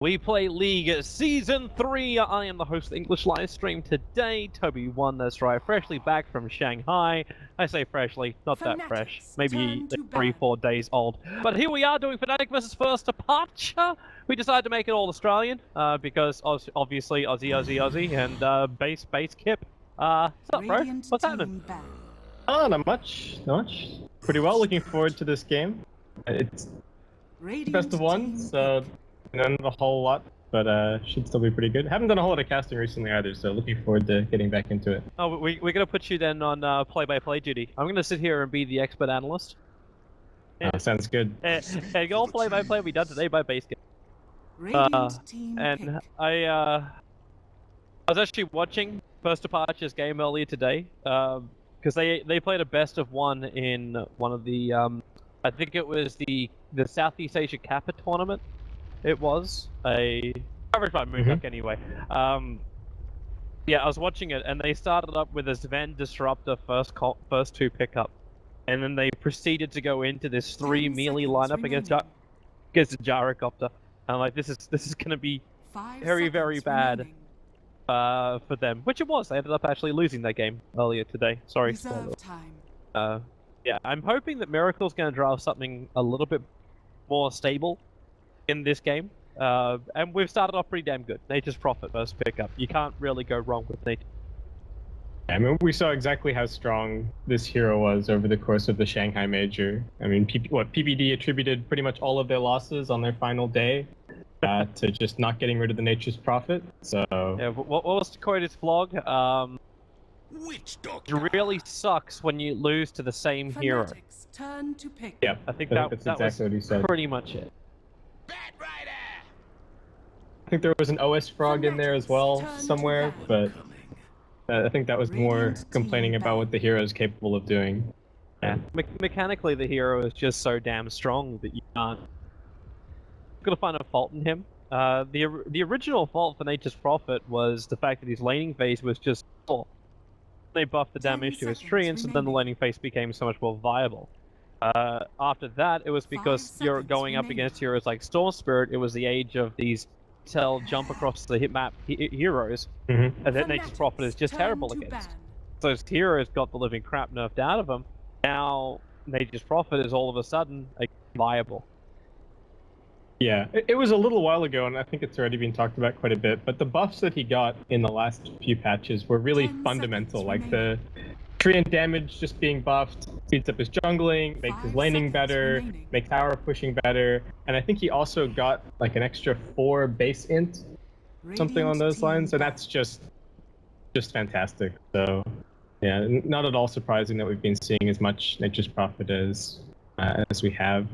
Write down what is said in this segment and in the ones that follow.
WePlay League Season 3. I am the host of the English live stream today, Toby1, that's right, freshly back from Shanghai. I say freshly, not that fresh, maybe like 3-4 days old. But here we are doing Fnatic versus First Departure. We decided to make it all Australian, because obviously Aussie, and base Kip. What's up, bro? What's happening? Oh, not much. Pretty well, looking forward to this game. It's best of one, so not a whole lot, but should still be pretty good. Haven't done a whole lot of casting recently either, so looking forward to getting back into it. Oh, we're gonna put you then on play-by-play duty. I'm gonna sit here and be the expert analyst. Oh, sounds good. And all play-by-play will be done today by base game. And I was actually watching First Departure's game earlier today, because they played a best of one in one of the I think it was the Southeast Asia Kappa tournament. It was a coverage by Moonduck anyway. Yeah, I was watching it, and they started up with a Sven Disruptor first two pickup, and then they proceeded to go into this 3 melee lineup against the Gyrocopter. And I'm like, this is gonna be very bad for them, which it was. They ended up actually losing that game earlier today. Sorry. Yeah, I'm hoping that Miracle's gonna draft something a little bit more stable in this game, and we've started off pretty damn good. Nature's Prophet versus pickup. You can't really go wrong with Nature. I mean, we saw exactly how strong this hero was over the course of the Shanghai Major. I mean, PPD attributed pretty much all of their losses on their final day to just not getting rid of the Nature's Prophet. So yeah, what was Dakota's vlog? It really sucks when you lose to the same hero. Turn to pick. Yeah, I think that's that exactly was what he said. pretty much it. I think there was an OS frog in there as well somewhere, but I think that was more complaining about what the hero is capable of doing. Yeah, mechanically the hero is just so damn strong that you can't. You've got to find a fault in him. The original fault for Nature's Prophet was the fact that his laning phase was just full. They buffed the damage to his tree, and so then the laning phase became so much more viable. After that, it was because you're going up against heroes like Storm Spirit. It was the age of these jump across the hit map heroes, and then Nature's Prophet is just terrible against. So those heroes got the living crap nerfed out of them. Now Nature's Prophet is all of a sudden viable. Yeah, it was a little while ago, and I think it's already been talked about quite a bit, but the buffs that he got in the last few patches were really fundamental, like the treant damage just being buffed, speeds up his jungling, makes his laning better, makes tower pushing better, and I think he also got like an extra 4 base int, something on those lines, and that's just fantastic. So yeah, not at all surprising that we've been seeing as much Nature's Prophet as we have.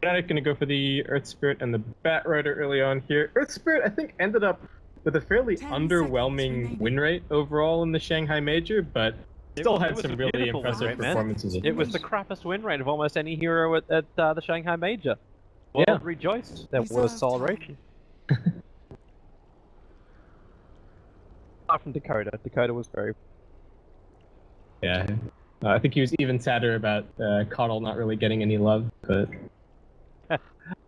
Fnatic going to go for the Earth Spirit and the Bat Rider early on here. Earth Spirit, I think, ended up with a fairly underwhelming win rate overall in the Shanghai Major, but still had some really impressive performances. It was the crappiest win rate of almost any hero at the Shanghai Major. Well, yeah. Rejoiced. That was celebration. Apart from Dakota. Dakota was very... Yeah. I think he was even sadder about Coddle not really getting any love, but...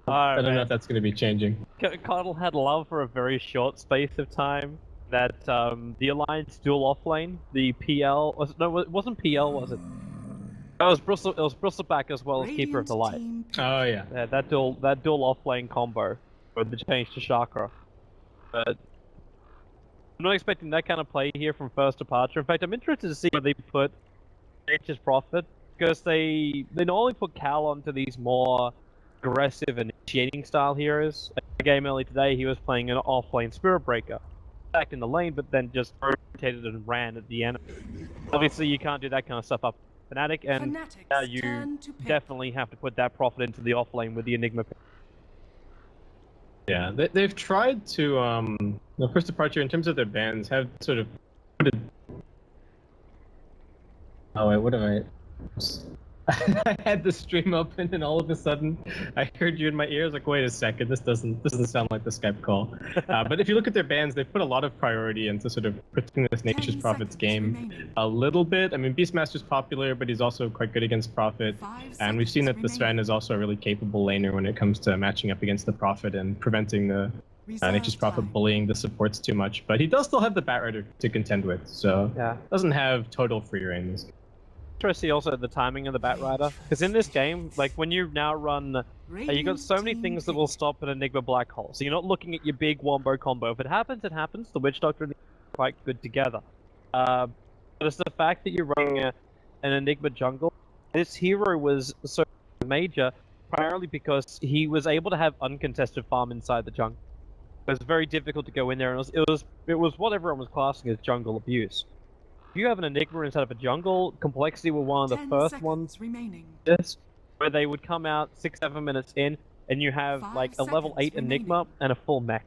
I don't know if that's going to be changing. Coddle had love for a very short space of time. That the Alliance dual offlane, the PL it wasn't PL, was it? It was Bristleback as well as Keeper of the Light. Oh yeah. That dual offlane combo with the change to chakra. But I'm not expecting that kind of play here from First Departure. In fact, I'm interested to see where they put Nature's Prophet, because they normally put Cal onto these more aggressive initiating style heroes. In the game early today, he was playing an offlane Spirit Breaker, back in the lane, but then just rotated and ran at the enemy. Obviously, you can't do that kind of stuff up Fnatic, and you definitely have to put that Prophet into the offlane with the Enigma. Yeah, they've tried to First Departure in terms of their bans have sort of put it... Oh wait, what have I... I had the stream open, and all of a sudden I heard you in my ears. Like, wait a second, this doesn't sound like the Skype call. But if you look at their bans, they've put a lot of priority into sort of protecting this Nature's Prophet's game a little bit. I mean, Beastmaster's popular, but he's also quite good against Prophet, and we've seen that the Sven is also a really capable laner when it comes to matching up against the Prophet and preventing the Nature's Prophet bullying the supports too much, but he does still have the Batrider to contend with, so Yeah. doesn't have total free reign. Interesting also the timing of the Batrider, because in this game, like when you now run, you got so many things that will stop an Enigma black hole. So you're not looking at your big wombo combo. If it happens, it happens. The Witch Doctor and the are quite good together. But it's the fact that you're running an Enigma jungle. This hero was so major primarily because he was able to have uncontested farm inside the jungle. It was very difficult to go in there, and it was what everyone was classing as jungle abuse. If you have an Enigma inside of a jungle, Complexity were one of the first ones where they would come out 6-7 minutes in, and you have like a level 8 Enigma and a full mech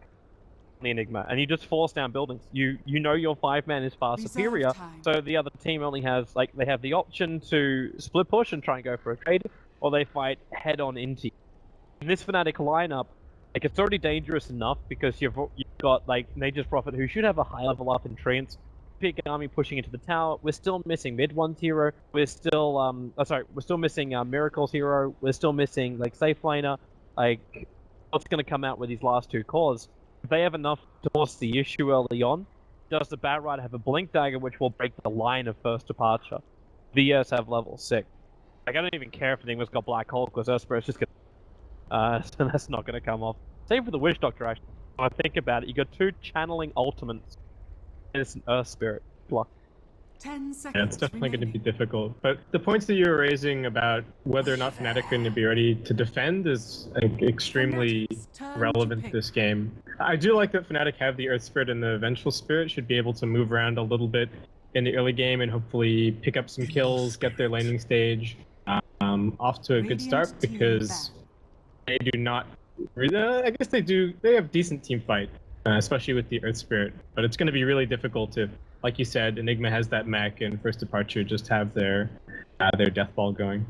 on the Enigma, and you just force down buildings. You know your 5-man is far superior, so the other team only has they have the option to split push and try and go for a trade, or they fight head on into you. In this Fnatic lineup, it's already dangerous enough because you've got Nature's Prophet, who should have a high level up in Treants, big army pushing into the tower. We're still missing mid-one's hero. We're still we're still missing Miracle's hero. We're still missing Safe Laner. What's going to come out with these last 2 cores? If they have enough to force the issue early on, does the Batrider have a Blink Dagger which will break the line of first departure? VS have level 6. I don't even care if Enigma's got Black Hole, because Earthspirit's just gonna so that's not gonna come off. Same for the Witch Doctor, actually. When I think about it, you got 2 channeling ultimates. It's an Earth Spirit block. 10 seconds. Yeah, it's definitely going to be difficult. But the points that you were raising about whether or not Fnatic are going to be ready to defend is extremely relevant to this game. I do like that Fnatic have the Earth Spirit and the Vengeful Spirit, should be able to move around a little bit in the early game and hopefully pick up some kills, get their laning stage off to a good start, because they do not... I guess they do. They have decent team fight. Especially with the Earth Spirit, but it's going to be really difficult if, like you said, Enigma has that mech and First Departure just have their death ball going.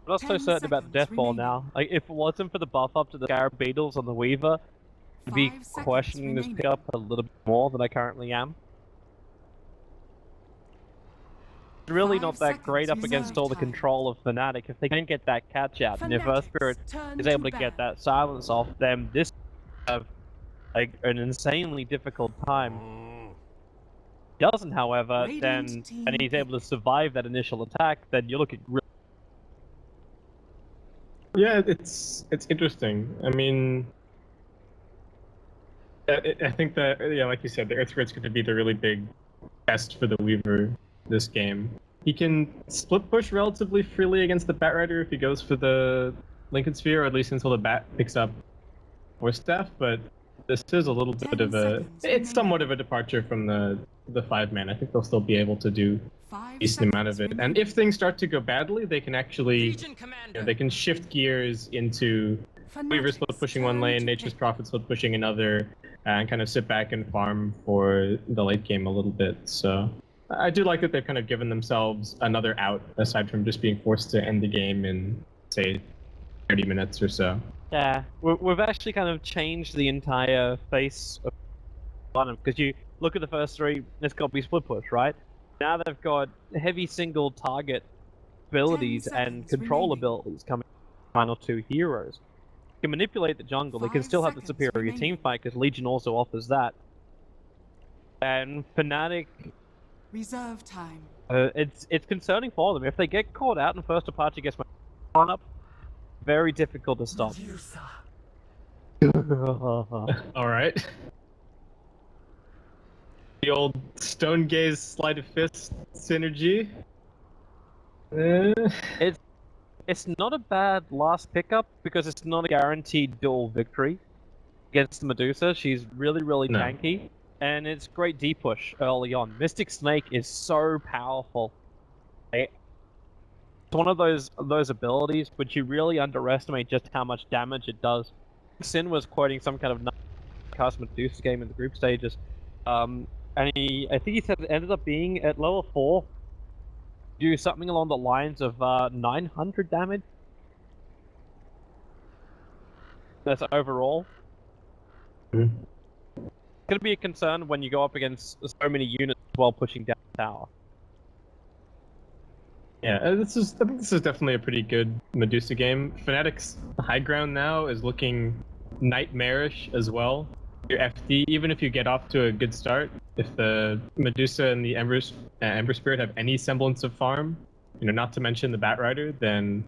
I'm not so certain about the death ball now. If it wasn't for the buff up to the Scarab Beetles on the Weaver, I'd be questioning this pickup a little bit more than I currently am. It's really not that great up against all the control of Fnatic. If they can get that catch out, and if Earth Spirit is able to get that silence off them, this have an insanely difficult time. Doesn't, however, then and he's able to survive that initial attack, then you look at. Yeah, it's interesting. I mean, I think that like you said, the Earth Spirit's going to be the really big test for the Weaver this game. He can split push relatively freely against the Batrider if he goes for the Lincoln Sphere, or at least until the Bat picks up Force Staff, but this is a little bit of it's somewhat of a departure from the 5-man. I think they'll still be able to do a decent amount of it. And if things start to go badly, they can actually, they can shift gears into Weaver split pushing one lane, Nature's Prophet split pushing another, and kind of sit back and farm for the late game a little bit. So I do like that they've kind of given themselves another out, aside from just being forced to end the game in, say, 30 minutes or so. Yeah, we've actually kind of changed the entire face of London, because you look at the first 3, it's got to be split push, right? Now they've got heavy single target abilities and control abilities coming from the final 2 heroes. You can manipulate the jungle, they can still have the superior team fight, because Legion also offers that. And Fnatic... Reserve time. It's concerning for them. If they get caught out in first departure against my lineup, very difficult to stop. Alright. The old Stone Gaze Sleight of Fist synergy. It's not a bad last pickup, because it's not a guaranteed dual victory against the Medusa. She's really tanky, and it's great D-push early on. Mystic Snake is so powerful. It's one of those abilities which you really underestimate just how much damage it does. Sin was quoting some kind of cast Medusa game in the group stages, and I think he said it ended up being at level 4, do something along the lines of 900 damage. That's overall. It's going to be a concern when you go up against so many units while pushing down the tower. Yeah, I think this is definitely a pretty good Medusa game. Fnatic's high ground now is looking nightmarish as well. Your FD, even if you get off to a good start, if the Medusa and the Ember Spirit have any semblance of farm, not to mention the Batrider, then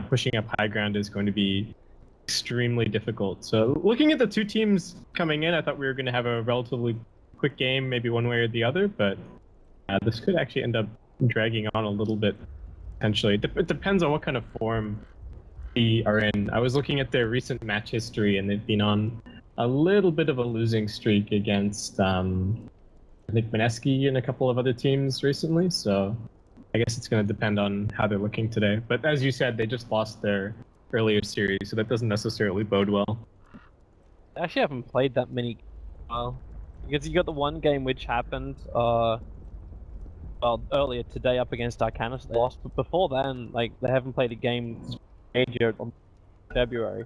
pushing up high ground is going to be extremely difficult. So looking at the two teams coming in, I thought we were going to have a relatively quick game, maybe one way or the other, but this could actually end up dragging on a little bit, potentially. It depends on what kind of form they are in. I was looking at their recent match history, and they've been on a little bit of a losing streak against, I think, Mineski and a couple of other teams recently, so I guess it's going to depend on how they're looking today. But as you said, they just lost their earlier series, so that doesn't necessarily bode well. I actually haven't played that many because you got the one game which happened earlier today up against Arcanus. They lost, but before then, like, they haven't played a game major on February.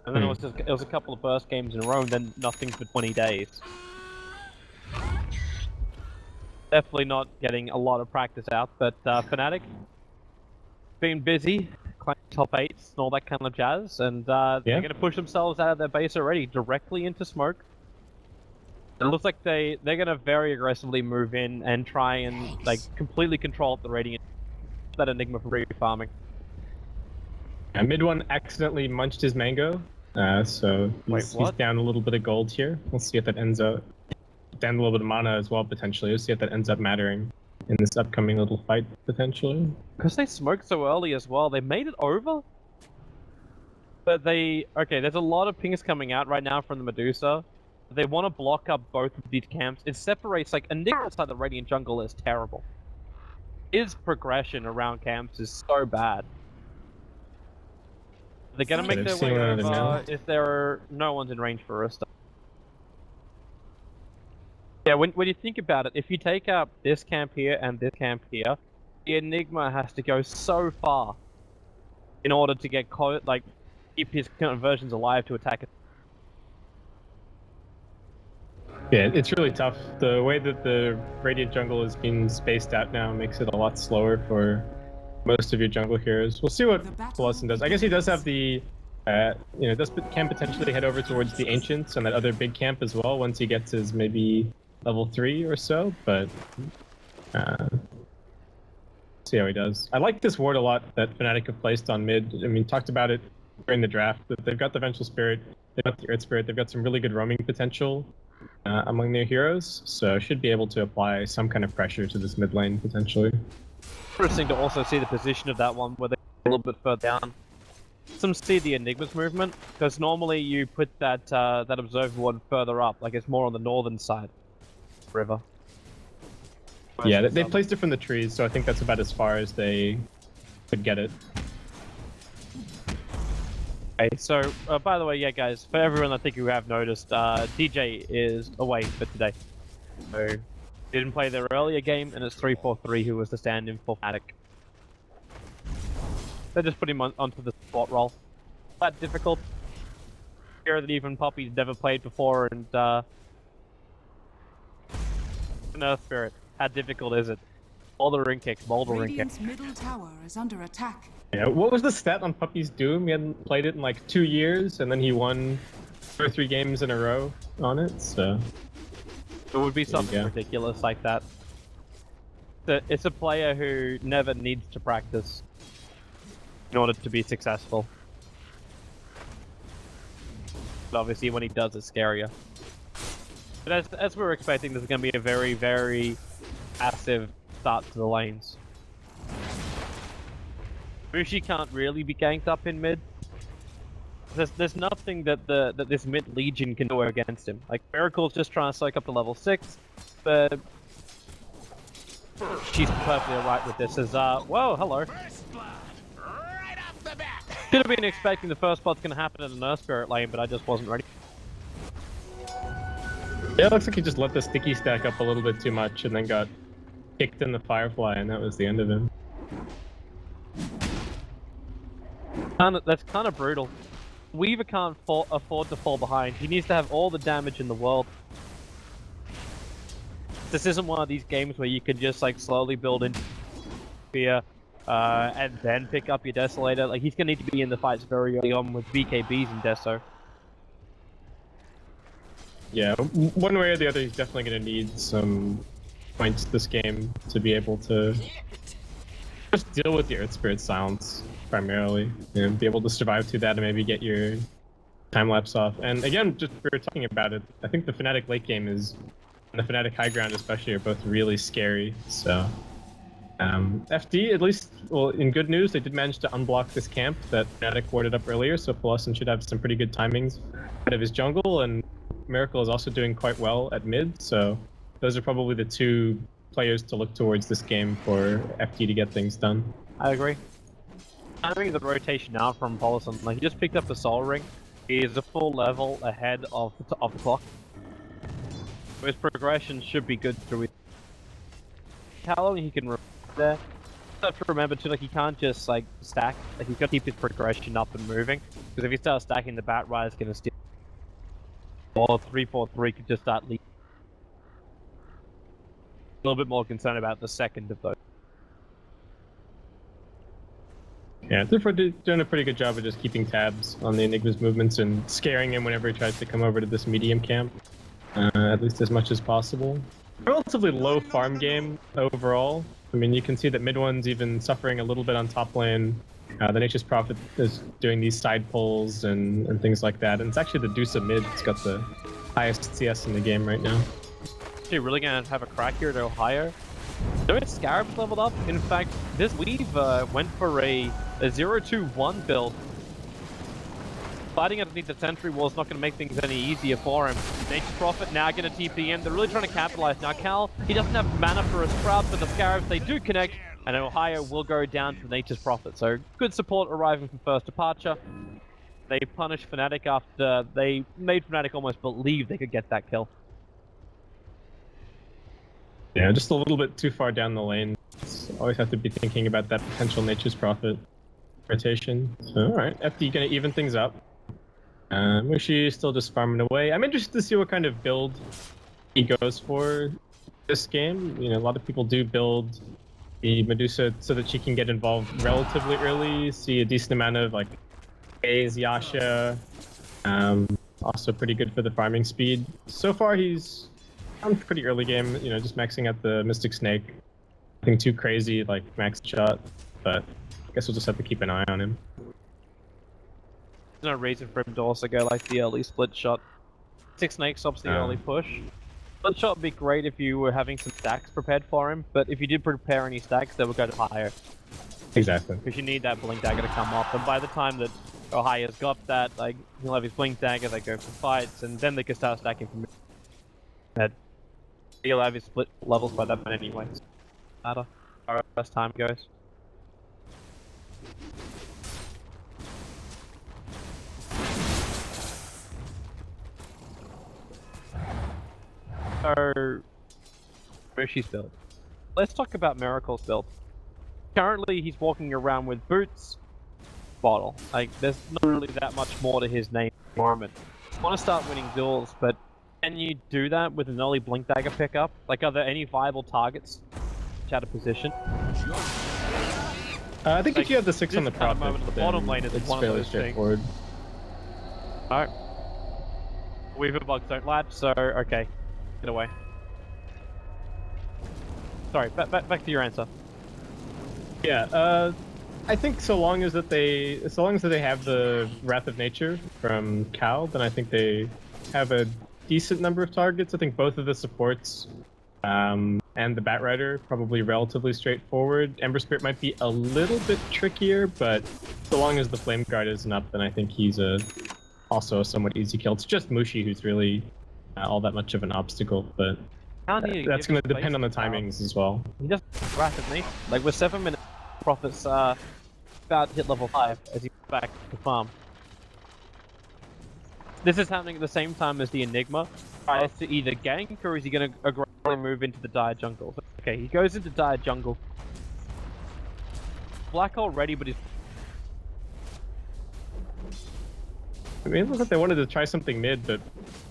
And then it was a couple of first games in a row, and then nothing for 20 days. Definitely not getting a lot of practice out, but Fnatic been busy, climbing top 8s and all that kind of jazz, and they're going to push themselves out of their base already, directly into smoke. It looks like they're going to very aggressively move in and try and completely control the Radiant. That Enigma for farming. Mid one accidentally munched his mango, so he's down a little bit of gold here. We'll see if that ends up down a little bit of mana as well, potentially. We'll see if that ends up mattering in this upcoming little fight, potentially. Because they smoked so early as well, they made it over. But there's a lot of pings coming out right now from the Medusa. They want to block up both of these camps. It separates, Enigma inside the Radiant jungle is terrible. His progression around camps is so bad. They're gonna make their way over if there are no one's in range for a start. Yeah, when you think about it, if you take out this camp here and this camp here, the Enigma has to go so far in order to get keep his conversions alive to attack it. Yeah, it's really tough. The way that the Radiant jungle has been spaced out now makes it a lot slower for most of your jungle heroes. We'll see what Blossom does. I guess he does have the, can potentially head over towards the Ancients and that other big camp as well once he gets his maybe level 3 or so, but see how he does. I like this ward a lot that Fnatic have placed on mid. I mean, talked about it during the draft. They've got the Vengeful Spirit, they've got the Earth Spirit, they've got some really good roaming potential among their heroes, so should be able to apply some kind of pressure to this mid lane potentially. Interesting to also see the position of that one where they're a little bit further down. Some see the Enigma's movement, because normally you put that observer one further up, it's more on the northern side of the river. Yeah, they placed it from the trees, so I think that's about as far as they could get it. Okay, so by the way, yeah guys, for everyone I think who have noticed, DJ is away for today. So didn't play their earlier game, and it's 343 who was the stand-in for Fnatic. They just put him onto the spot role. That difficult. Hero that even Poppy's never played before, and an Earth Spirit. How difficult is it? Boulder ring kick, boulder ring kick. Radiant's middle tower is under attack. Yeah, what was the stat on Puppy's Doom? He hadn't played it in 2 years, and then he won 2 or 3 games in a row on it, so... It would be something ridiculous like that. It's a player who never needs to practice in order to be successful. But obviously when he does, it's scarier. But as we were expecting, there's going to be a very, very passive start to the lanes. Bushi can't really be ganked up in mid. There's nothing that this mid Legion can do against him. Miracle's just trying to soak up to level 6, but she's perfectly alright with this as, whoa, hello. Should have been expecting the first spot's gonna happen in the Earth Spirit lane, but I just wasn't ready. Yeah, it looks like he just let the sticky stack up a little bit too much and then got kicked in the Firefly, and that was the end of him. That's kind of brutal. Weaver can't afford to fall behind. He needs to have all the damage in the world. This isn't one of these games where you can just slowly build in fear and then pick up your Desolator. He's gonna need to be in the fights very early on with BKBs and Deso. Yeah, one way or the other, he's definitely going to need some points this game to be able to just deal with the Earth Spirit silence primarily, and be able to survive through that and maybe get your time lapse off. And again, just we were talking about it, I think the Fnatic late game and the Fnatic high ground especially are both really scary. So FD, at least, well, in good news, they did manage to unblock this camp that Fnatic warded up earlier, so Polosin should have some pretty good timings out of his jungle, and Miracle is also doing quite well at mid, so those are probably the two players to look towards this game for FD to get things done. I agree. Timing the rotation now from Polosin, like he just picked up the Soul Ring. He is a full level ahead of the clock. His progression should be good through it. How long he can remember there? You have to remember too, like he can't just like stack. Like he's got to keep his progression up and moving. Because if he starts stacking, the Bat Rider's gonna steal. Or 3-4-3 could just start leaking. A little bit more concerned about the second of those. Yeah, they're doing a pretty good job of just keeping tabs on the Enigma's movements and scaring him whenever he tries to come over to this medium camp, at least as much as possible. Relatively low farm game overall. I mean, you can see that mid one's even suffering a little bit on top lane. The Nature's Prophet is doing these side pulls and things like that, and it's actually the Deuce of mid that's got the highest CS in the game right now. Actually really gonna have a crack here to go higher. Notice Scarab's leveled up. In fact, this weave went for a 0-2-1 build. Fighting underneath the sentry wall is not going to make things any easier for him. Nature's Prophet now going to TP in. They're really trying to capitalize. Now Cal, he doesn't have mana for a Sprout, but the Scarabs, they do connect, and Ohio will go down to Nature's Prophet. So good support arriving from first departure. They punished Fnatic after they made Fnatic almost believe they could get that kill. Yeah, just a little bit too far down the lane. Always have to be thinking about that potential Nature's Prophet rotation. So, alright, FD gonna even things up. Mushi still just farming away. I'm interested to see what kind of build he goes for this game. You know, a lot of people do build the Medusa so that she can get involved relatively early, see a decent amount of like A's, Yasha. Also pretty good for the farming speed. So far he's on pretty early game, you know, just maxing out the Mystic Snake. Nothing too crazy like max shot, but I guess we'll just have to keep an eye on him. There's no reason for him to also go like the early split shot. Six Snake stops the early push. Split shot would be great if you were having some stacks prepared for him, but if you did prepare any stacks, they would go to higher. Exactly. Because you need that Blink Dagger to come off, and by the time that Ohio's got that, like, he'll have his Blink Dagger, they go for fights, and then they can start stacking from head. He'll have his split levels by that point anyway. Matter. Alright, as time goes. So, Mushi's build. Let's talk about Miracle's build. Currently, he's walking around with boots, bottle. Like, there's not really that much more to his name at the moment. I want to start winning duels, but can you do that with an early Blink Dagger pickup? Like, are there any viable targets out of position? I think like, if you have the 6 on the Prophet, moment, the bottom lane is one of those straightforward. Alright. Weaver bugs don't lapse, so okay. Get away. Sorry, back to your answer. Yeah, I think so long as that they have the Wrath of Nature from Cal, then I think they have a decent number of targets. I think both of the supports and the Bat Rider probably relatively straightforward. Ember Spirit might be a little bit trickier, but so long as the Flame Guard isn't up, then I think he's also a somewhat easy kill. It's just Mushi who's really all that much of an obstacle, but that's going to depend on the timings as well. He doesn't Wrath of Nature. Like, we're 7 minutes, Prophet's about to hit level 5 as he goes back to farm. This is happening at the same time as the Enigma tries to either gank, or is he going to aggressively move into the dire jungle? Okay, he goes into dire jungle. Black hole ready, but he's... I mean, it looks like they wanted to try something mid, but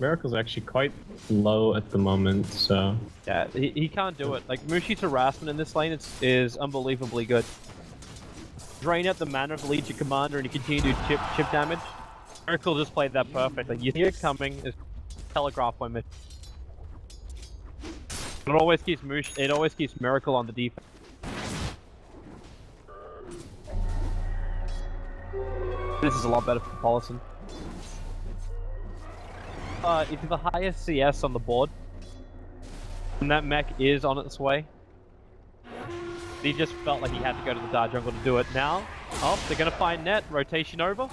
Miracle's actually quite low at the moment, so... Yeah, he can't do it. Like, Mushi's harassment in this lane is unbelievably good. Drain out the mana of the Legion Commander and you continue to do chip damage. Miracle just played that perfect. Like, you see it coming, telegraph one mission. It always keeps it always keeps Miracle on the defense. This is a lot better for Paulson. It's the highest CS on the board, and that mech is on its way. He just felt like he had to go to the dark jungle to do it. Now, they're gonna find Net, rotation over,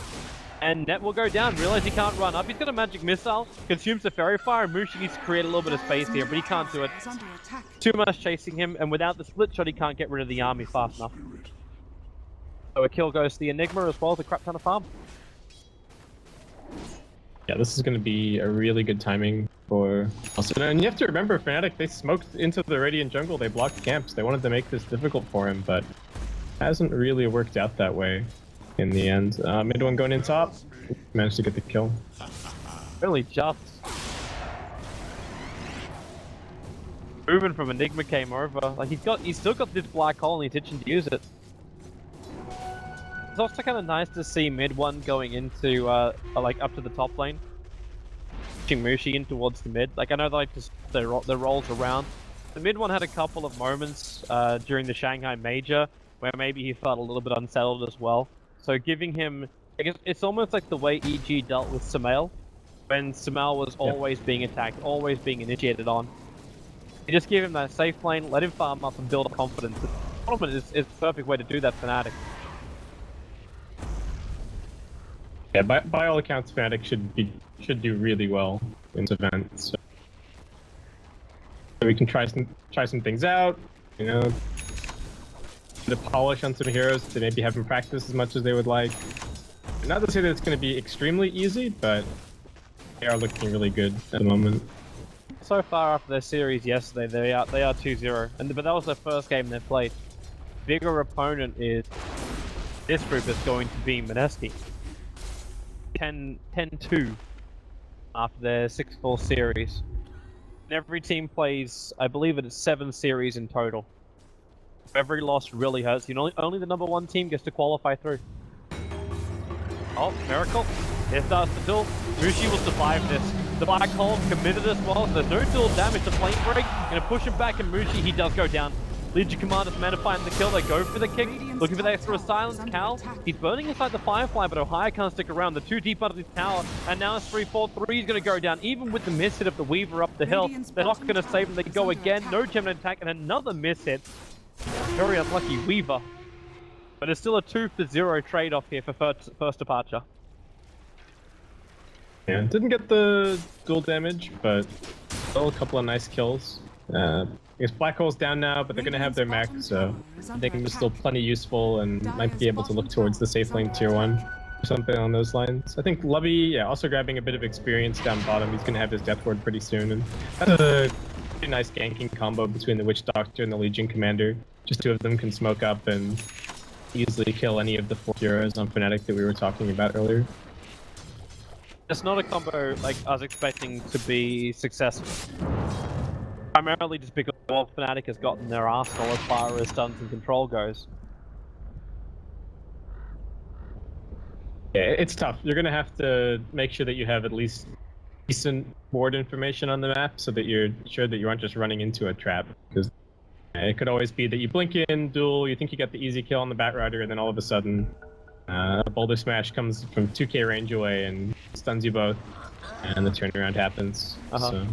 and Net will go down. Realize he can't run up. He's got a magic missile, consumes the fairy fire, and Mushi needs to create a little bit of space here, but he can't do it. Too much chasing him, and without the split shot, he can't get rid of the army fast enough. So a kill goes to the Enigma as well as a crap ton of farm. Yeah, this is going to be a really good timing for Austin. And you have to remember, Fnatic, they smoked into the Radiant jungle. They blocked camps. They wanted to make this difficult for him, but it hasn't really worked out that way in the end. Mid one going in top. Managed to get the kill. Really just. Moving from Enigma came over. Like he's still got this black hole and he's itching to use it. It's also kind of nice to see mid one going into like up to the top lane, pushing Mushi in towards the mid. Like I know they like to their rolls around. The mid one had a couple of moments during the Shanghai Major where maybe he felt a little bit unsettled as well. So giving him, I guess it's almost like the way EG dealt with Sumail, when Sumail was always being attacked, always being initiated on. You just give him that safe lane, let him farm up and build confidence. The tournament is the perfect way to do that for Fnatic. Yeah, by all accounts, Fnatic should do really well in this event. So we can try some things out, you know, to polish on some heroes they maybe haven't practiced as much as they would like. Not to say that it's going to be extremely easy, but they are looking really good at the moment. So far after their series yesterday, they are 2-0, but that was their first game they played. Bigger opponent is this group is going to be Mineski. 10-2 after their 6-4 series. And every team plays, I believe it is 7 series in total. Every loss really hurts. You know, only the number 1 team gets to qualify through. Oh, Miracle. Here starts the duel. Mushi will survive this. The black hole committed as well. There's no dual damage to Flame Break. Gonna push him back, and Mushi, he does go down. Legion Commander's men are finding the kill. They go for the kick. Looking for the extra silence. Cal, he's burning inside the Firefly, but Ohio can't stick around. They're too deep under the tower, and now it's 3-4-3 is going to go down. Even with the miss hit of the Weaver up the hill, they're not going to save him. They go again. No gem attack, and another miss hit. Very unlucky Weaver. But it's still a 2-0 trade-off here for first departure. Yeah, didn't get the dual damage, but still a couple of nice kills. I guess Black Hole's down now, but they're going to have their mech, so I think it's still plenty useful and might be able to look towards the safe lane tier 1 or something on those lines. I think Lubby, yeah, also grabbing a bit of experience down bottom. He's going to have his Death Ward pretty soon, and that's a pretty nice ganking combo between the Witch Doctor and the Legion Commander. Just 2 of them can smoke up and easily kill any of the 4 heroes on Fnatic that we were talking about earlier. It's not a combo like I was expecting to be successful. Primarily just because Fnatic has gotten their arsenal as far as stuns and control goes. Yeah, it's tough. You're gonna have to make sure that you have at least decent board information on the map so that you're sure that you aren't just running into a trap. Because it could always be that you blink in, duel, you think you got the easy kill on the Batrider, and then all of a sudden a Boulder Smash comes from 2k range away and stuns you both, and the turnaround happens. So.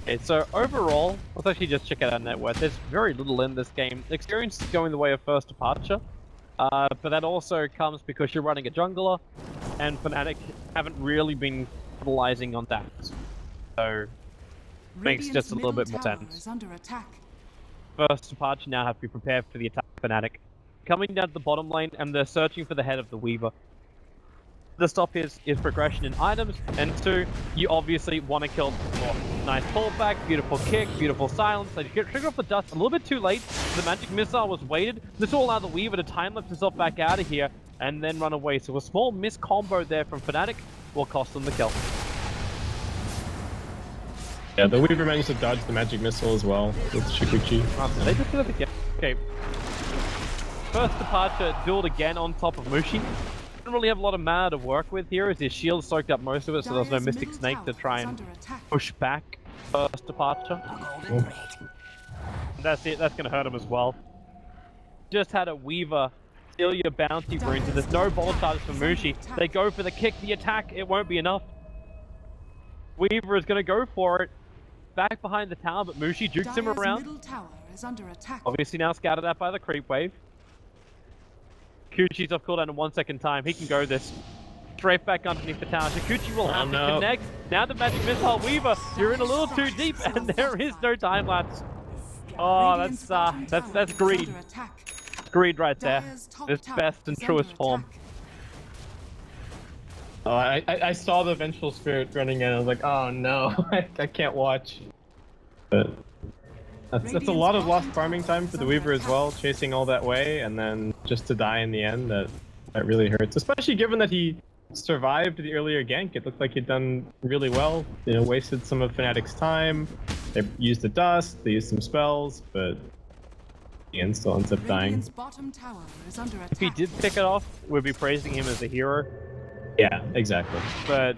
Okay, so overall, let's actually just check out our net worth. There's very little in this game. Experience is going the way of first departure, but that also comes because you're running a jungler, and Fnatic haven't really been capitalizing on that. So, makes just a little bit more sense. First departure now have to be prepared for the attack of Fnatic. Coming down to the bottom lane, and they're searching for the head of the Weaver. The stop is progression in items, and 2, you obviously want to kill more. Nice pullback, beautiful kick, beautiful silence. They get triggered off the dust a little bit too late. The magic missile was weighted. This will allow the Weaver to time-lapse himself back out of here and then run away. So a small miss combo there from Fnatic will cost them the kill. Yeah, the Weaver managed to dodge the magic missile as well with Shikuchi. They just did it again. Okay. First departure dueled again on top of Mushi. Doesn't really have a lot of mana to work with here, as his shield soaked up most of it, so there's no Dire's Mystic middle Snake to tower try is and under attack. push back first departure. That's it, that's gonna hurt him as well. Just had a Weaver steal your bounty runes, and there's no ball charges for Mushi. They go for the kick, the attack, it won't be enough. Weaver is gonna go for it. Back behind the tower, but Mushi jukes him Dire's around. middle tower is under attack. Obviously now scouted out by the creep wave. Kikuchi's off cooldown in 1 second time. He can go this. Straight back underneath the tower. Kikuchi will have to connect. Now the magic missile. Weaver, you're in a little too deep, and there is no time lapse. Oh, that's greed. Greed right there. It's best and truest form. Oh, I saw the Vengeful Spirit running in. I was like, oh no, I can't watch. But that's a lot of lost farming time for the Weaver as well, chasing all that way, and then just to die in the end. That really hurts, especially given that he survived the earlier gank. It looked like he'd done really well. You know, wasted some of Fnatic's time. They used the dust, they used some spells, but the end still ends up dying. Bottom tower is under attack. If he did pick it off, we'd be praising him as a hero. Yeah, exactly. But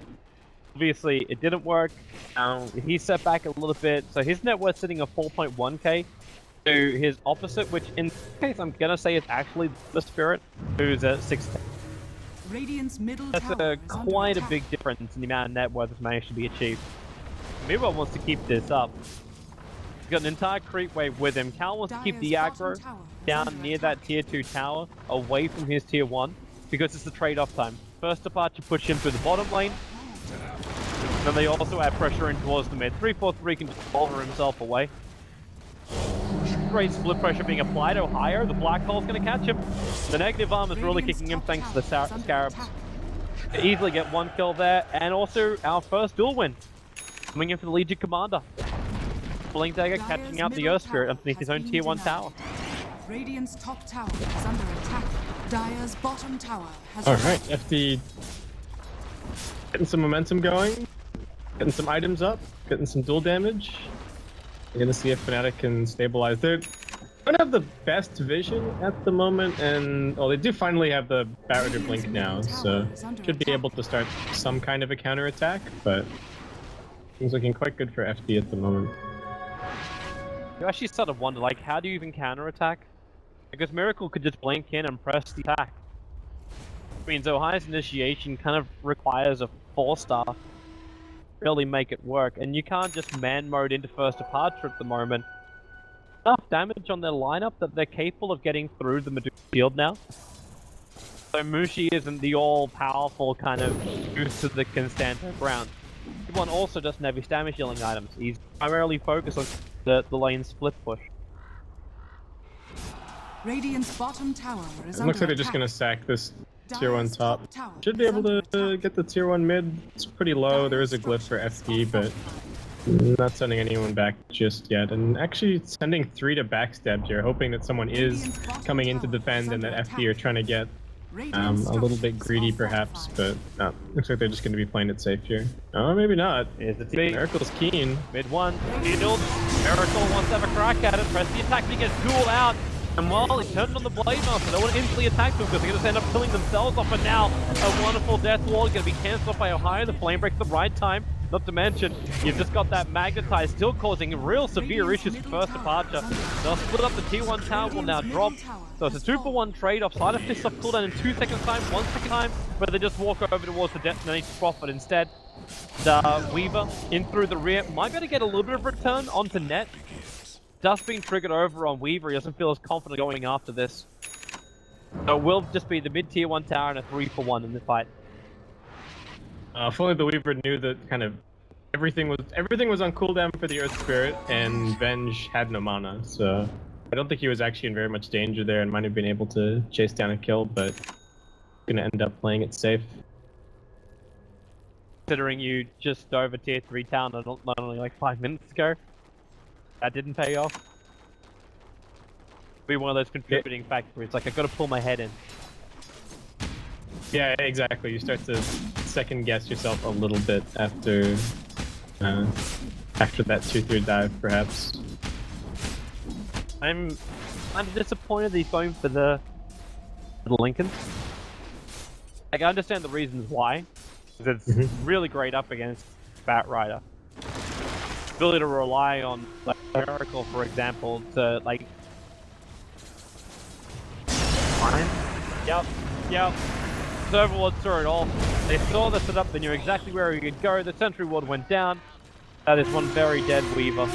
obviously it didn't work. He set back a little bit, so his net worth sitting at 4.1k to his opposite, which in this case I'm gonna say is actually the Spirit, who's at 6k. Radiant's middle That's tower is quite under a attack. big difference in the amount of net worth that's managed to be achieved. Meanwhile wants to keep this up. He's got an entire creep wave with him. Cal wants to keep the Dire's aggro bottom tower is down under near attack. that tier 2 tower, away from his tier 1, because it's the trade-off time. First departure push him through the bottom lane, then they also add pressure in towards the mid. 3-4-3 can just boulder himself away. Great split pressure being applied. Ohio, the black hole's going to catch him. The negative arm is really kicking him thanks to the Scarabs. Easily get one kill there, and also our first duel win. Coming in for the Legion Commander. Blink Dagger catching out the Earth Spirit underneath his own tier 1 tower. Radiant's top tower is under attack. Dire's bottom tower has Alright, FD getting some momentum going, getting some items up, getting some dual damage. We're gonna see if Fnatic can stabilize. They don't have the best vision at the moment, and they do finally have the Barrier Blink now, so should be able to start some kind of a counter attack, but things looking quite good for FD at the moment. You actually sort of wonder, like, how do you even counterattack? Because Miracle could just blink in and press the attack. I mean, Zohai's initiation kind of requires a 4-star to really make it work, and you can't just man mode into first departure at the moment. Enough damage on their lineup that they're capable of getting through the Medusa shield now. So Mushi isn't the all-powerful kind of boost that can stand their ground. One also doesn't have his damage dealing items. He's primarily focused on the lane split push. Radiant's bottom tower is It looks like they're under just attack. gonna sack this tier 1 Dire's top. tower Should be is able under to attack. get the tier 1 mid. It's pretty low. There is a glyph for FD, but not sending anyone back just yet. And actually sending 3 to backstab here, hoping that someone is coming in to defend and that FD are trying to get a little bit greedy perhaps, but no, looks like they're just going to be playing it safe here. Oh, maybe not. Miracle's keen. Mid 1, shield. Miracle wants to have a crack at it. Press the attack, he gets duel out. And while he turned on the Blade Master, they want to instantly attack them because they're going to end up killing themselves off. And now a wonderful death wall is going to be cancelled off by Ohio. The flame breaks at the right time. Not to mention, you've just got that magnetize still causing real severe issues for first departure. They'll split up, the tier 1 tower will now drop. So it's a 2-for-1 trade-off. Side of Fist off cooldown in 2 seconds time, 1 second time, but they just walk over towards the Detonator Prophet instead. The Weaver in through the rear might be able to get a little bit of return onto net. Dust being triggered over on Weaver, he doesn't feel as confident going after this. So it will just be the mid-tier 1 tower and a 3-for-1 in the fight. If only the Weaver knew that kind of everything was on cooldown for the Earth Spirit, and Venge had no mana, so I don't think he was actually in very much danger there and might have been able to chase down a kill, but gonna end up playing it safe. Considering you just dove a tier 3 town not only like 5 minutes ago, that didn't pay off. Be one of those contributing factors where it's like, I gotta pull my head in. Yeah, exactly. You start to second guess yourself a little bit after that 2-3 dive, perhaps. I'm disappointed that he's going for the Lincoln. Like, I understand the reasons why. It's really great up against Bat Rider. Ability to rely on, like, Miracle, for example, to, like... Yep. The Overlord saw it all. They saw the setup, they knew exactly where he could go. The Sentry Ward went down. That is one very dead Weaver.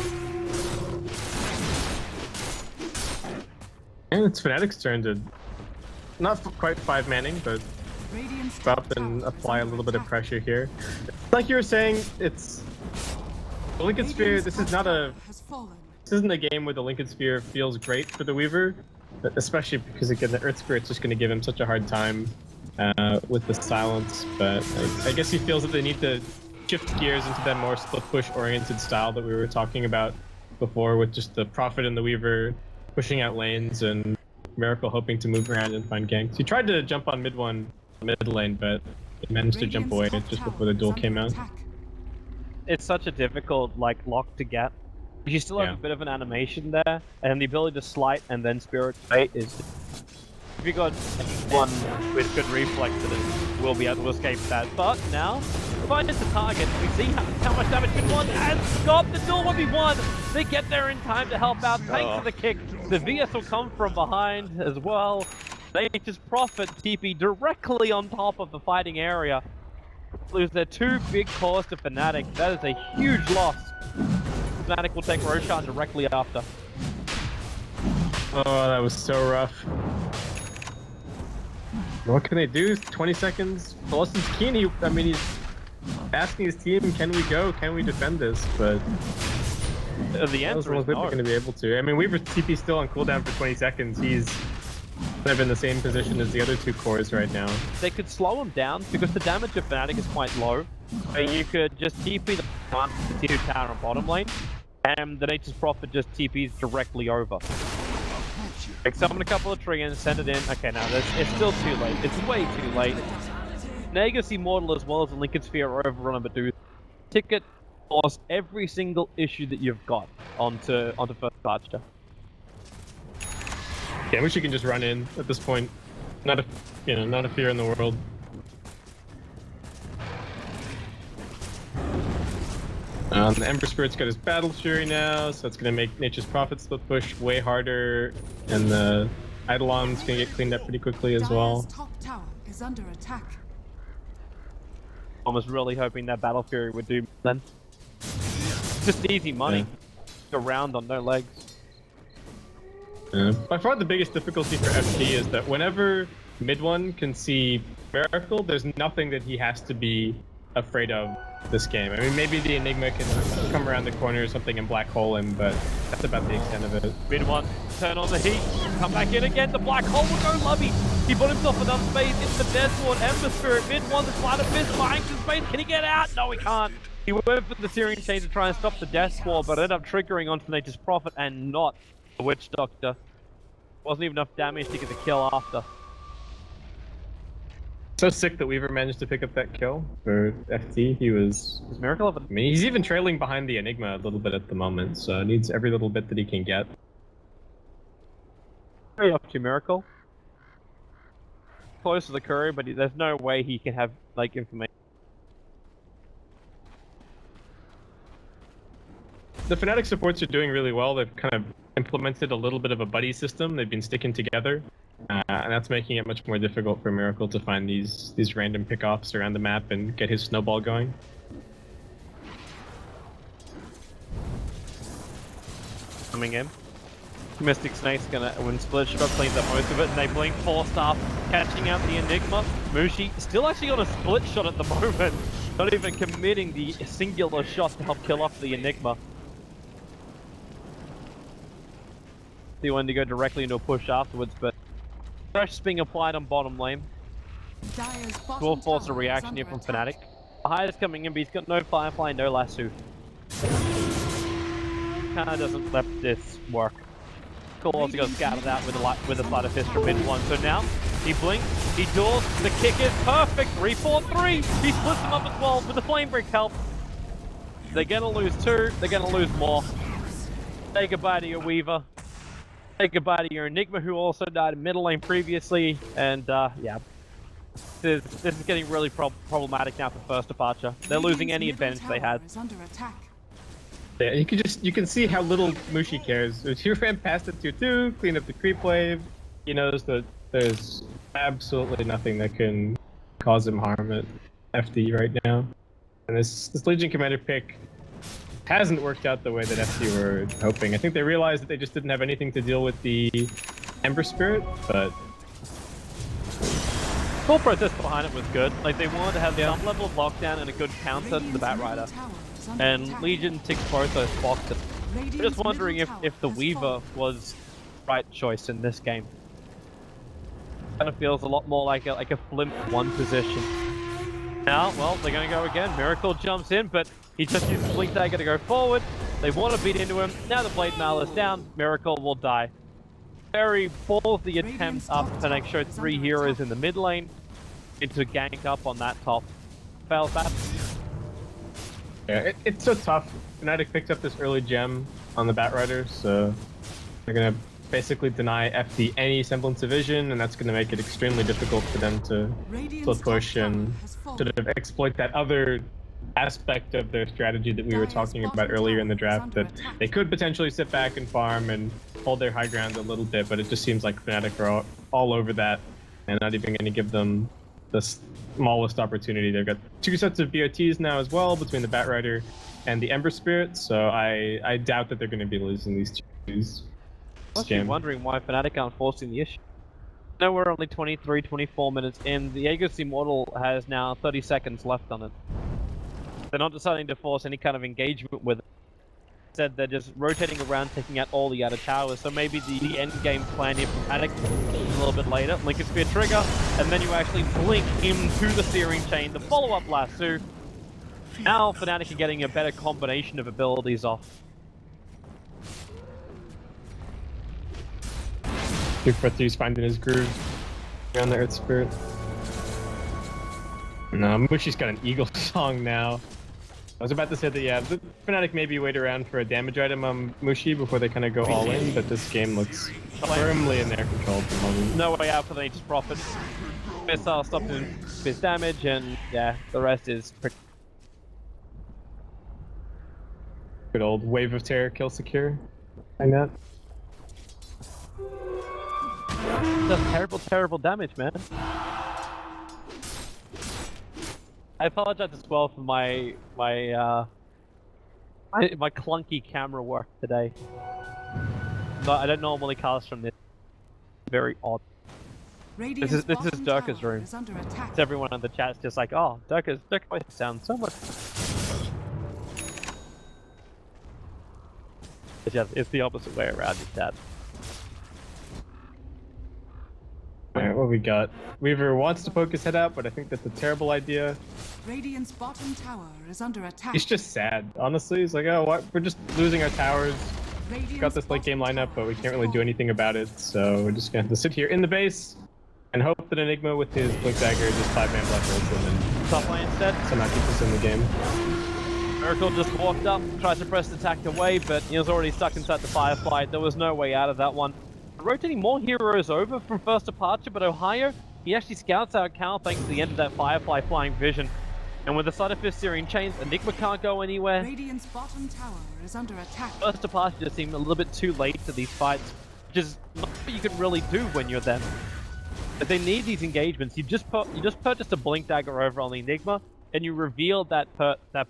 And it's Fnatic's turn to not quite 5-manning, but go up and apply a little bit of pressure here. Like you were saying, it's the Lincoln Sphere. This isn't a game where the Lincoln Sphere feels great for the Weaver, especially because again the Earth Spirit's just going to give him such a hard time with the silence. But I guess he feels that they need to shift gears into that more split push oriented style that we were talking about before, with just the Prophet and the Weaver pushing out lanes and Miracle hoping to move around and find ganks. He tried to jump on mid lane, but he managed to jump away just before the duel came out. It's such a difficult lock to get. You still have a bit of an animation there, and the ability to slight and then Spirit Fate is... If you got one with good reflexes, it will be able to escape that. But now, find us the target. We see how much damage Mid1 has got. The duel 1v1. They get there in time to help out. Thanks for the kick. The VS will come from behind as well. They just Prophet TP directly on top of the fighting area. Lose their two big cores to Fnatic. That is a huge loss. Fnatic will take Roshan directly after. Oh, that was so rough. What can they do? 20 seconds. Boston's keen. He's asking his team, can we go? Can we defend this? But the answer is no. They're going to be able to. I mean, Weaver's TP still on cooldown for 20 seconds. He's kind of in the same position as the other two cores right now. They could slow him down because the damage of Fnatic is quite low. So you could just TP the tier 2 tower on bottom lane, and the Nature's Prophet just TPs directly over. Like, summon a couple of triggers, send it in. Okay, now it's still too late. It's way too late. Nagus Immortal as well as the Lincoln Sphere are overrun, but do ticket force every single issue that you've got onto first Archer. Yeah, I wish you can just run in at this point. Not a fear in the world. The Ember Spirit's got his Battle Fury now, so that's going to make Nature's Prophet split push way harder, and the Eidolon's going to get cleaned up pretty quickly as well. Top tower is under attack. I was really hoping that Battle Fury would do then. Just easy money. Yeah. Around on no legs. By far the biggest difficulty for FT is that whenever Mid1 can see Miracle, there's nothing that he has to be afraid of this game. I mean, maybe the Enigma can come around the corner or something and black hole him, but that's about the extent of it. Mid1, turn on the heat, come back in again, the black hole will go Lubby. He put himself enough space into the Death Sword, Ember Spirit, Mid1, the Slider Fist, buying some space, can he get out? No, he can't. He went for the Searing Chain to try and stop the Death Sword, but ended up triggering onto Nature's Prophet and not the Witch Doctor. Wasn't even enough damage to get the kill after. So sick that Weaver managed to pick up that kill for FT. He was Miracle of it. I mean, he's even trailing behind the Enigma a little bit at the moment, so needs every little bit that he can get. Very up to Miracle. Close to the courier, but there's no way he can have information. The Fnatic supports are doing really well. They've kind of implemented a little bit of a buddy system. They've been sticking together. And that's making it much more difficult for Miracle to find these random pickoffs around the map and get his snowball going. Coming in. Mystic Snake's gonna win split shot, cleans up most of it, and they blink 4-star, catching out the Enigma. Mushi still actually on a split shot at the moment, not even committing the singular shot to help kill off the Enigma. They wanted to go directly into a push afterwards, but Thresh being applied on bottom lane will force a reaction here from Fnatic. Highest coming in, but he's got no Firefly, no Lasso. Kinda doesn't let this work. Cool, also got scattered out with a Slider Fist from Mid1. So now, he blinks, he duels, the kick is perfect, 3-4-3! He splits them up as well with the Flame Break help. They're gonna lose 2, they're gonna lose more. Say goodbye to your Weaver. Say goodbye to your Enigma, who also died in middle lane previously, and yeah. This is getting really problematic now for first departure. They're losing any advantage they had. Yeah, you can see how little Mushi cares. Tier Fan passed it tier 2, clean up the creep wave. He knows that there's absolutely nothing that can cause him harm at FD right now. And this Legion Commander pick hasn't worked out the way that FD were hoping. I think they realized that they just didn't have anything to deal with the Ember Spirit, but Full process behind it was good. Like, they wanted to have some level of lockdown and a good counter to the Batrider. And Legion ticks both those boxes. I'm just wondering if the Weaver was the right choice in this game. Kind of feels a lot more like a flimp one position. Now, well, they're going to go again. Miracle jumps in, but he just uses Blink Dagger to go forward. They want to beat into him. Now the Blade Mail is down. Miracle will die. Very ballsy attempt up. Fnatic showed 3 heroes in the mid lane. Into gank up on that top. Fails that. Yeah, it's so tough. Fnatic picked up this early gem on the Batrider, so they're going to basically deny FD any semblance of vision, and that's going to make it extremely difficult for them to push and sort of exploit that other aspect of their strategy that we were talking about earlier in the draft, that they could potentially sit back and farm and hold their high ground a little bit, but it just seems like Fnatic are all over that and not even going to give them the smallest opportunity. They've got 2 sets of BOTs now as well between the Batrider and the Ember Spirit, so I doubt that they're going to be losing these 2s. I was actually wondering why Fnatic aren't forcing the issue. I know we're only 23, 24 minutes in. The Aegis Immortal has now 30 seconds left on it. They're not deciding to force any kind of engagement with it. Instead, they're just rotating around, taking out all the outer towers. So maybe the end game plan here for Fnatic a little bit later. Lincoln Spear trigger, and then you actually blink into the Searing Chain, the follow-up lasso. Now Fnatic are getting a better combination of abilities off. 243's finding his groove around the Earth Spirit. No, Mushi's got an Eagle Song now. I was about to say that, yeah, the Fnatic maybe wait around for a damage item on Mushi before they kind of go all in, but this game looks firmly in their control at the moment. No way out for the Nature's Prophet. Missile stopped his damage, and yeah, the rest is pretty... Good old Wave of Terror kill secure. Like that. Does terrible, terrible damage, man. I apologize as well for my clunky camera work today. But I don't normally cast from this. Very odd. This is Durka's room. It's everyone in the chat's just like, oh, Durka's voice sounds so much. It's the opposite way around, your chat. Alright, what we got? Weaver wants to poke his head out, but I think that's a terrible idea. Radiant's bottom tower is under attack. He's just sad, honestly. He's like, oh, what? We're just losing our towers. We've got this late game lineup, but we can't really do anything about it, so we're just gonna have to sit here in the base and hope that Enigma with his Blink Dagger just 5-man Black Holes and then Top lane instead. somehow keeps us in the game. Miracle just walked up, tries to press the attack away, but he was already stuck inside the Firefly. There was no way out of that one. Rotating more heroes over from first departure, but Ohio, he actually scouts out Cal thanks to the end of that Firefly flying vision. And with the side of fifth Searing Chains, Enigma can't go anywhere. Radiant's bottom tower is under attack. First departure just seemed a little bit too late to these fights, which is not what you can really do when you're them. But they need these engagements. You just purchased a Blink Dagger over on the Enigma, and you revealed that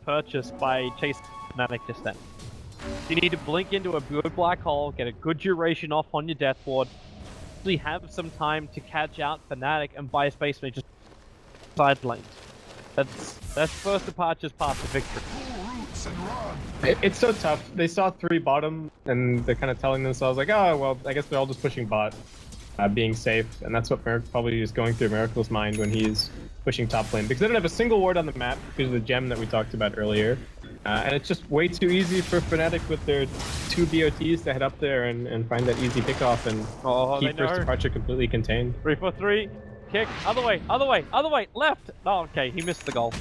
purchase by chasing Fnatic just then. You need to blink into a good black hole, get a good duration off on your death ward, actually have some time to catch out Fnatic and buy space when just side lanes. That's first departure's path to victory. It's so tough. They saw 3 bottom, and they're kind of telling themselves like, oh, well, I guess they're all just pushing bot, being safe, and that's what probably is going through Miracle's mind when he's pushing top lane, because they don't have a single ward on the map because of the gem that we talked about earlier. And it's just way too easy for Fnatic with their 2 BOTs to head up there and find that easy pickoff and keep first departure completely contained. 3-4-3, kick, other way, left! Oh, okay, he missed the goal.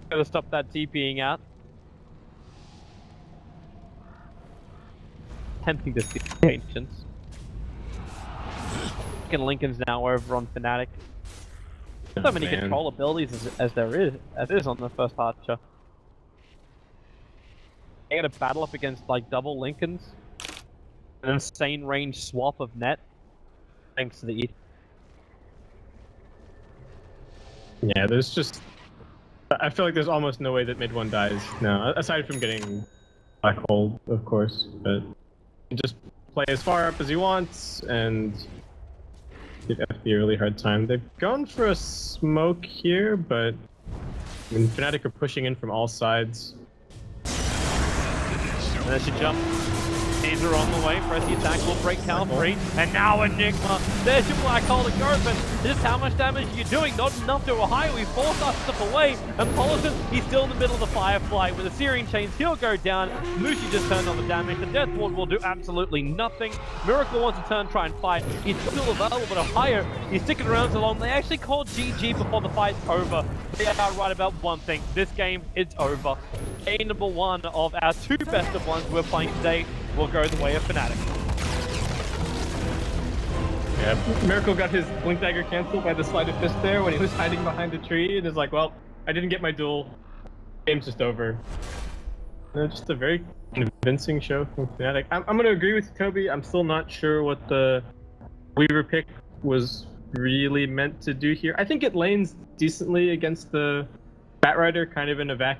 Gotta stop that TPing out. Tempting to see Ancients. fucking Lincoln's now over on Fnatic. So many man. control abilities as there is on the first Archer. They gotta battle up against like double Lincolns. An insane range swap of net. Thanks to the E. Yeah, there's just... I feel like there's almost no way that mid one dies now, aside from getting black hole, of course, but just play as far up as he wants and give FB a really hard time. They've gone for a smoke here, but I mean, Fnatic are pushing in from all sides. And there she jump. Caesar on the way, press the attack, will break count free, and now Enigma. There's your black hole to go, but just how much damage are you doing? Not enough to Ohio. We force us to step away, and Politan, he's still in the middle of the Firefly with the Searing Chains. He'll go down. Mushi just turned on the damage. The Death Ward will do absolutely nothing. Miracle wants to turn, try and fight. He's still available, but Ohio, he's sticking around so long. They actually called GG before the fight's over. They are right about one thing. This game, it's over. Game number one of our two best of ones we're playing today will go the way of Fnatic. Yeah, Miracle got his Blink Dagger cancelled by the Sleight of Fist there when he was hiding behind a tree, and is like, well, I didn't get my duel. Game's just over. Just a very convincing show from Fnatic. I'm going to agree with Toby. I'm still not sure what the Weaver pick was really meant to do here. I think it lanes decently against the Batrider kind of in a vacuum.